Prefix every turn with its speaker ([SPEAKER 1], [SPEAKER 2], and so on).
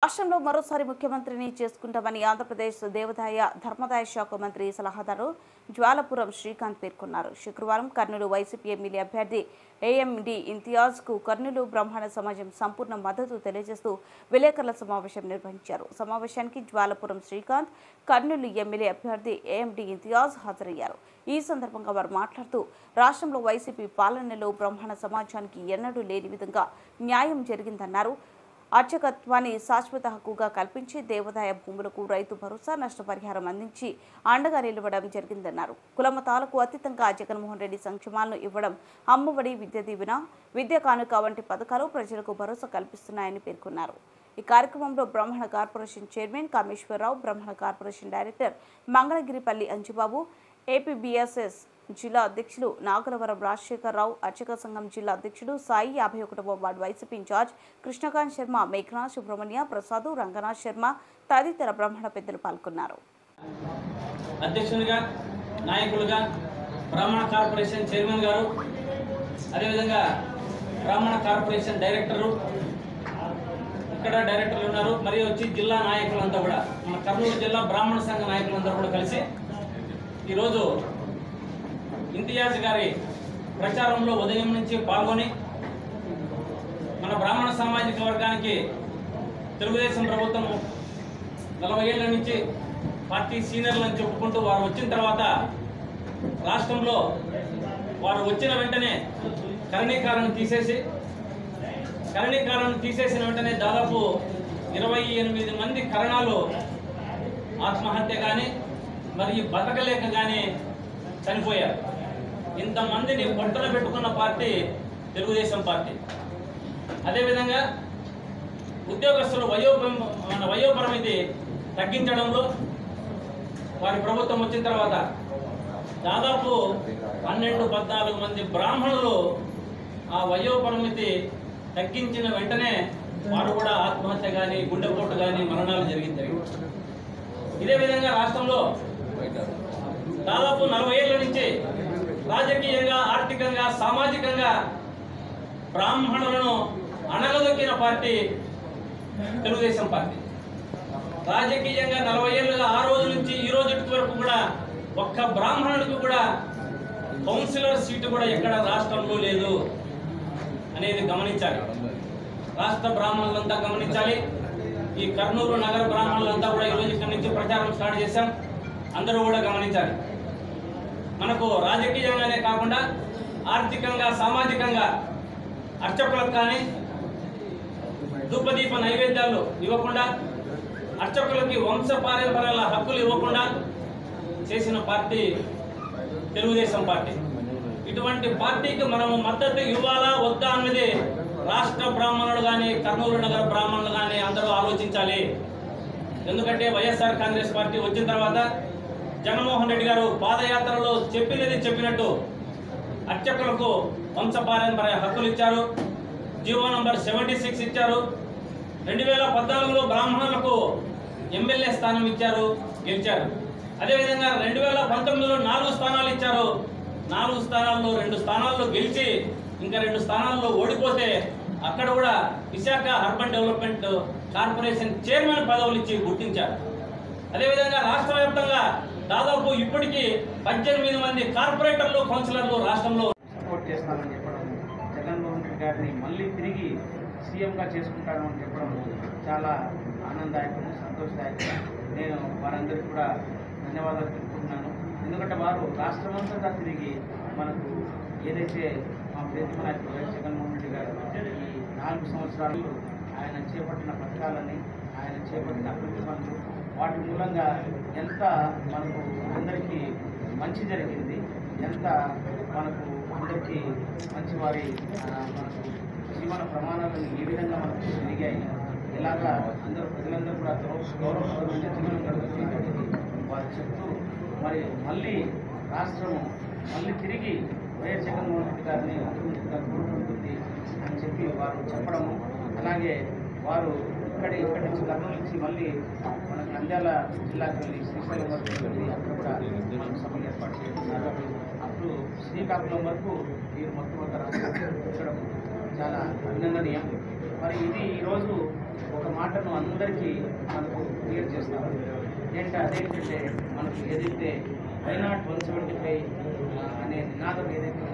[SPEAKER 1] రాష్ట్రంలో మరోసారి ముఖ్యమంత్రిని చేసుకుంటామని ఆంధ్రప్రదేశ్ దేవాదాయ ధర్మాదాయ శాఖ మంత్రి సలహాదారు జ్వాలపురం శ్రీకాంత్ పేర్కొన్నారు. శుక్రవారం కర్నూలు వైసీపీ ఎమ్మెల్యే అభ్యర్థి ఏఎండి ఇంతియాజ్కు కర్నూలు బ్రాహ్మణ సమాజం సంపూర్ణ మద్దతు తెలియజేస్తూ విలేకరుల సమావేశం నిర్వహించారు. సమావేశానికి జ్వాలపురం శ్రీకాంత్, కర్నూలు ఎమ్మెల్యే అభ్యర్థి ఏఎండి ఇంతియాజ్ హాజరయ్యారు. ఈ సందర్భంగా వారు మాట్లాడుతూ రాష్ట్రంలో వైసీపీ పాలనలో బ్రాహ్మణ సమాజానికి ఎన్నడూ లేని విధంగా న్యాయం జరిగిందన్నారు. అర్చకత్వాన్ని శాశ్వత హక్కుగా కల్పించి దేవాదాయ భూములకు రైతు భరోసా, నష్టపరిహారం అందించి అండగా నిలవడం జరిగిందన్నారు. కులమతాలకు అతీతంగా జగన్మోహన్ రెడ్డి సంక్షేమాలను ఇవ్వడం, అమ్మఒడి, విద్య దీవెన, విద్య కానుక వంటి పథకాలు ప్రజలకు భరోసా కల్పిస్తున్నాయని పేర్కొన్నారు. ఈ కార్యక్రమంలో బ్రాహ్మణ corporation chairman Kameswararao, Brahmana corporation director Mangalagiripalli Anjibabu, APBSS జిల్లా అధ్యక్షులు నాగలవరం రాజశేఖరరావు, అర్చక సంఘం జిల్లా అధ్యక్షుడు సాయి, 51వ ward YCP incharge Krishnakanth Sharma, మేఘనా, సుబ్రహ్మణ్య, ప్రసాద్, రంగనాథ్ శర్మ తదితర బ్రాహ్మణ పెద్దలు పాల్గొన్నారు.
[SPEAKER 2] అధ్యక్షునిగా, నాయకులుగా బ్రాహ్మణ కార్పొరేషన్ చైర్మన్ గారు, అదేవిధంగా బ్రాహ్మణ కార్పొరేషన్ డైరెక్టరు, ఇక్కడ డైరెక్టర్లు ఉన్నారు, మరియు వచ్చి జిల్లా నాయకులంతా కూడా, మన కర్నూలు జిల్లా బ్రాహ్మణ సంఘ నాయకులందరూ కూడా కలిసి ఈరోజు ఇంతియాజ్ గారి ప్రచారంలో ఉదయం నుంచి పాల్గొని మన బ్రాహ్మణ సామాజిక వర్గానికి తెలుగుదేశం ప్రభుత్వం 40 ఏళ్ల నుంచి పార్టీ సీనియర్లు అని చెప్పుకుంటూ వారు వచ్చిన తర్వాత రాష్ట్రంలో వారు వచ్చిన వెంటనే కరణీకాలను తీసేసిన వెంటనే దాదాపు 28 మంది కరణాలు ఆత్మహత్య కానీ మరియు బతకలేక కానీ చనిపోయారు. ఇంతమందిని పొట్టన పెట్టుకున్న పార్టీ తెలుగుదేశం పార్టీ. అదేవిధంగా ఉద్యోగస్తులు వయోపరిమితి తగ్గించడంలో వారి ప్రభుత్వం వచ్చిన తర్వాత దాదాపు 12-14 మంది బ్రాహ్మణులు ఆ వయోపరిమితి తగ్గించిన వెంటనే వారు కూడా ఆత్మహత్య కానీ, గుండెపోటు కానీ, మరణాలు జరిగింది. ఇదే విధంగా రాష్ట్రంలో దాదాపు 40 ఏళ్ల నుంచి రాజకీయంగా, ఆర్థికంగా, సామాజికంగా బ్రాహ్మణులను అణగదొక్కిన పార్టీ తెలుగుదేశం పార్టీ. రాజకీయంగా 40 ఏళ్ళుగా ఆ రోజు నుంచి ఈ రోజు వరకు కూడా ఒక్క బ్రాహ్మణుడికి కూడా కౌన్సిలర్ సీటు కూడా ఎక్కడ రాష్ట్రంలో లేదు అనేది గమనించాలి. రాష్ట్ర బ్రాహ్మణులంతా గమనించాలి. ఈ కర్నూలు నగర బ్రాహ్మణులంతా కూడా ఈరోజు ఇక్కడి నుంచి ప్రచారం స్టార్ట్ చేశాం. అందరూ కూడా గమనించాలి. మనకు రాజకీయంగానే కాకుండా ఆర్థికంగా, సామాజికంగా అర్చకులకు కానీ ధూపదీప నైవేద్యాలు ఇవ్వకుండా, అర్చకులకి వంశపారంపర్యాల హక్కులు ఇవ్వకుండా చేసిన పార్టీ తెలుగుదేశం పార్టీ. ఇటువంటి పార్టీకి మనము మద్దతు ఇవ్వాలా వద్దా అన్నది రాష్ట్ర బ్రాహ్మణులు కానీ, కర్నూలు నగర బ్రాహ్మణులు కానీ అందరూ ఆలోచించాలి. ఎందుకంటే వైఎస్ఆర్ కాంగ్రెస్ పార్టీ వచ్చిన తర్వాత జగన్మోహన్ రెడ్డి గారు పాదయాత్రలో చెప్పినట్టు అర్చకులకు వంశపారంపర్య హక్కులు ఇచ్చారు. జీవో నంబర్ 76 ఇచ్చారు. 2014లో బ్రాహ్మణులకు ఎమ్మెల్యే స్థానం ఇచ్చారు, గెలిచారు. అదేవిధంగా 2019లో 4 స్థానాలు ఇచ్చారు. 4 స్థానాల్లో 2 స్థానాల్లో గెలిచి ఇంకా 2 స్థానాల్లో ఓడిపోతే అక్కడ కూడా Visakha urban development corporation chairman పదవులు ఇచ్చి గుర్తించారు. అదేవిధంగా రాష్ట్ర వ్యాప్తంగా దాదాపు ఇప్పటికీ 18 మంది కార్పొరేటర్లు, కౌన్సిలర్లు రాష్ట్రంలో
[SPEAKER 3] సపోర్ట్ చేస్తామని చెప్పడం, జగన్మోహన్ రెడ్డి గారిని మళ్ళీ తిరిగి సీఎంగా చేసుకుంటామని చెప్పడం చాలా ఆనందదాయకం, సంతోషదాయకం. నేను వారందరికీ కూడా ధన్యవాదాలు తెలుపుకుంటున్నాను. ఎందుకంటే వారు రాష్ట్రమంతటా తిరిగి మనకు ఏదైతే మా ప్రీతమ నాయకుడు వైఎస్ జగన్మోహన్ రెడ్డి గారు ఈ 4 సంవత్సరాలు ఆయన చేపట్టిన పథకాలని, ఆయన చేపట్టిన అభివృద్ధి పనులు, వాటి మూలంగా ఎంత మనకు అందరికీ మంచి జరిగింది, ఎంత మనకు అందరికీ మంచి వారి మనకు జీవన ప్రమాణాలను ఏ విధంగా మనకు పెరిగాయి, ఎలాగా ప్రజలందరూ కూడా గౌరవప్రదమైన జీవనం గడుపుతుంది వారు చెప్తూ, మరి మళ్ళీ రాష్ట్రము మళ్ళీ తిరిగి వైఎస్ జగన్మోహన్ రెడ్డి గారిని అభివృద్ధిగా కోరుకుంటుంది అని చెప్పి వారు చెప్పడము, అలాగే వారు ఇక్కడి నుంచి కర్నూలు నుంచి మళ్ళీ మనకు నంద్యాల జిల్లాకి వెళ్ళి శ్రీశైలం వరకు వెళ్ళి అక్కడ కూడా మనకు సభలు ఏర్పాటు చేస్తున్నారు. అప్పుడు శ్రీకాకుళం వరకు మీరు మొత్తం ఇక్కడ చాలా అభినందనీయం. మరి ఇది ఈరోజు ఒక మాటను అందరికీ మనకు క్లియర్ చేస్తారు. అదేంటంటే మనకు ఏదైతే 175 అనే నినాదం ఏదైతే